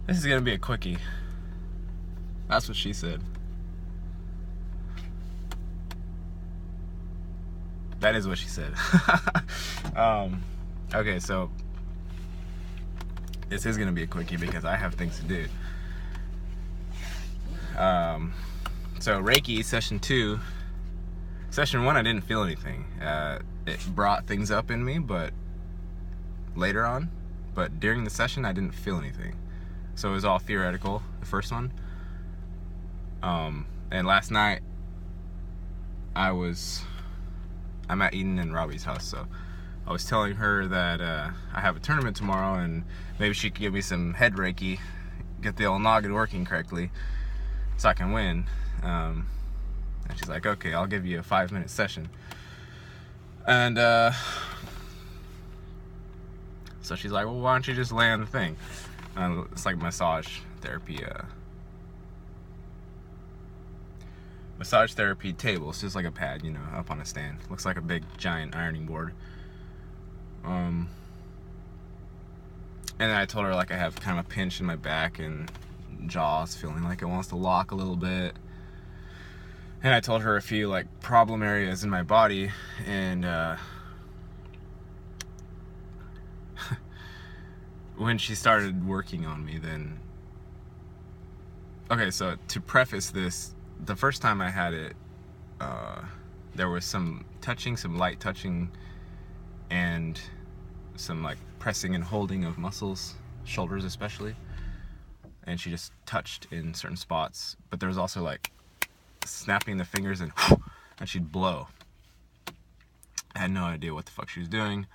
This is gonna be a quickie. That's what she said. That is what she said. Okay, so this is gonna be a quickie because I have things to do. So Reiki session 2. Session 1, I didn't feel anything. It brought things up in me, but later on. But during the session, I didn't feel anything. So it was all theoretical, the first one. And last night, I'm at Eden and Robbie's house, so I was telling her that I have a tournament tomorrow, and maybe she could give me some head Reiki, get the old noggin working correctly, so I can win. And she's like, okay, I'll give you a 5-minute session. And so she's like, well, why don't you just lay on the thing? It's like massage therapy table. It's just like a pad, up on a stand. Looks like a big giant ironing board. And then I told her like I have kind of a pinch in my back and jaws, feeling like it wants to lock a little bit. And I told her a few like problem areas in my body, and when she started working on me, then okay, so to preface this, the first time I had it, there was some light touching, and some like pressing and holding of muscles, shoulders especially, and she just touched in certain spots, but there was also like snapping the fingers and she'd blow. I had no idea what the fuck she was doing.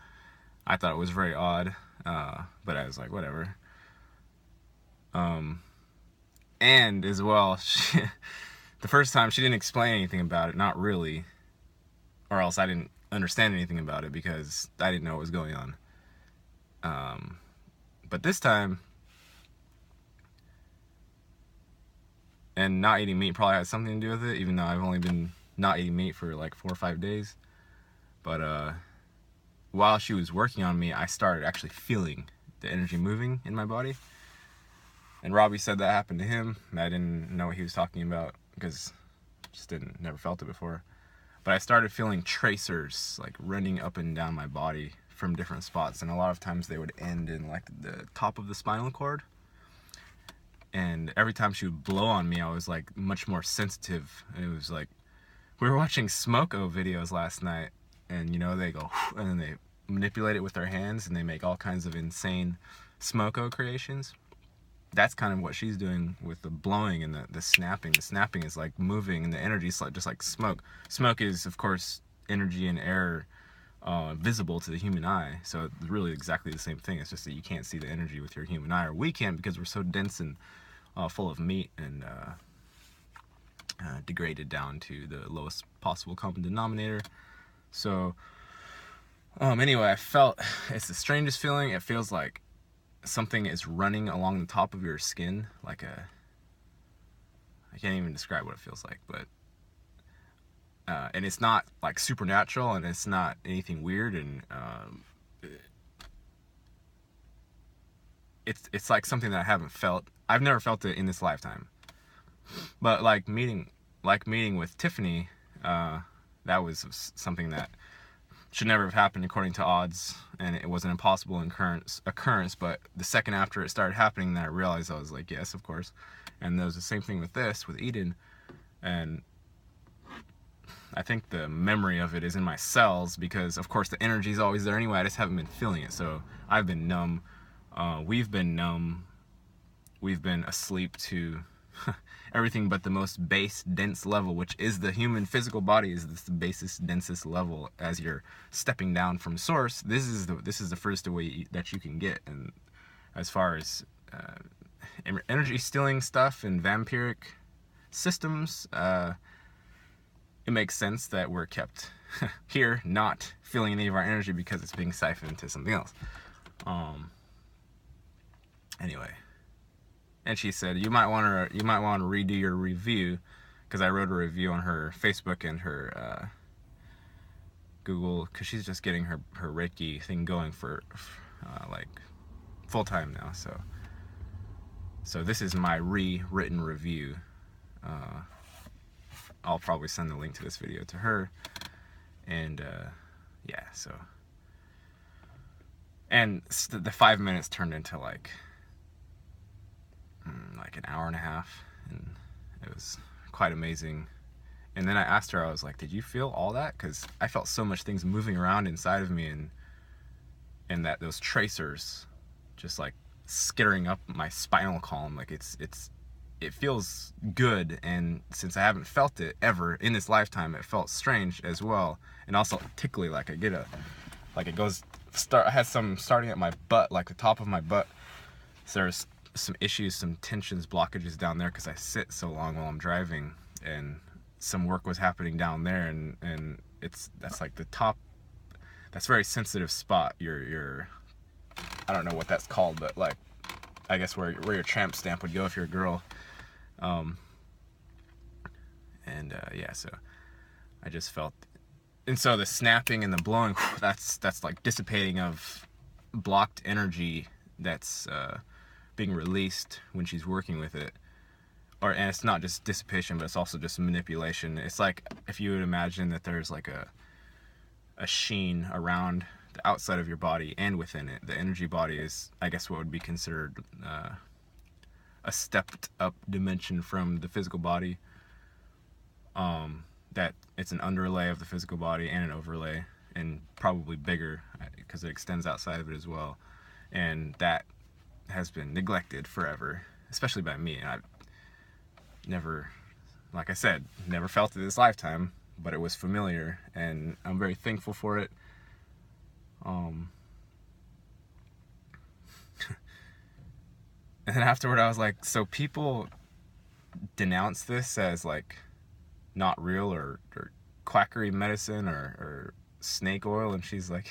I thought it was very odd, but I was like, whatever. And as well, the first time she didn't explain anything about it, not really, or else I didn't understand anything about it because I didn't know what was going on. But this time, and not eating meat probably had something to do with it, even though I've only been not eating meat for like 4 or 5 days. But while she was working on me, I started actually feeling the energy moving in my body. And Robbie said that happened to him. I didn't know what he was talking about because I just never felt it before. But I started feeling tracers like running up and down my body from different spots, and a lot of times they would end in like the top of the spinal cord. And every time she would blow on me, I was like much more sensitive. And it was like, we were watching Smoko videos last night, and they go, and then they manipulate it with their hands, and they make all kinds of insane Smoko creations. That's kind of what she's doing with the blowing and the snapping. The snapping is like moving, and the energy is like just like smoke. Smoke is, of course, energy and air visible to the human eye. So it's really exactly the same thing. It's just that you can't see the energy with your human eye, or we can, because we're so dense and full of meat and degraded down to the lowest possible common denominator. So anyway, I felt it's the strangest feeling. It feels like something is running along the top of your skin, like I can't even describe what it feels like, but and it's not like supernatural, and it's not anything weird, and it's like something that I haven't felt. I've never felt it in this lifetime. But like meeting with Tiffany, that was something that should never have happened according to odds, and it was an impossible occurrence. But the second after it started happening, then I realized, I was like, yes, of course. And there was the same thing with Eden, and I think the memory of it is in my cells, because of course the energy is always there anyway. I just haven't been feeling it. So I've been numb. We've been numb. We've been asleep to everything but the most base, dense level, which is the human physical body, is the basest, densest level. As you're stepping down from source, this is the furthest away that you can get. And as far as energy stealing stuff and vampiric systems, it makes sense that we're kept here, not feeling any of our energy, because it's being siphoned to something else. Anyway. And she said, you might want to redo your review, because I wrote a review on her Facebook and her Google, because she's just getting her Reiki thing going for like full time now. So So this is my rewritten review. I'll probably send the link to this video to her. And yeah, so. And the 5 minutes turned into like an hour and a half. And it was quite amazing. And then I asked her, I was like, did you feel all that? Because I felt so much things moving around inside of me, and that those tracers just like skittering up my spinal column. Like it feels good, and since I haven't felt it ever in this lifetime, it felt strange as well, and also tickly. Like I get it goes I had some starting at my butt, like the top of my butt. So there's some issues, some tensions, blockages down there because I sit so long while I'm driving, and some work was happening down there, and that's like the top. That's a very sensitive spot. Your I don't know what that's called, but like I guess where your tramp stamp would go if you're a girl. Yeah, so I just felt, and so the snapping and the blowing, that's like dissipating of blocked energy that's being released when she's working with it. And it's not just dissipation, but it's also just manipulation. It's like if you would imagine that there's like a sheen around the outside of your body and within it. The energy body is, I guess, what would be considered a stepped up dimension from the physical body. That it's an underlay of the physical body and an overlay, and probably bigger because it extends outside of it as well. And that has been neglected forever, especially by me. And I've never, like I said, never felt it this lifetime, but it was familiar, and I'm very thankful for it. And then afterward I was like, so people denounce this as like not real, or quackery medicine, or snake oil, and she's like,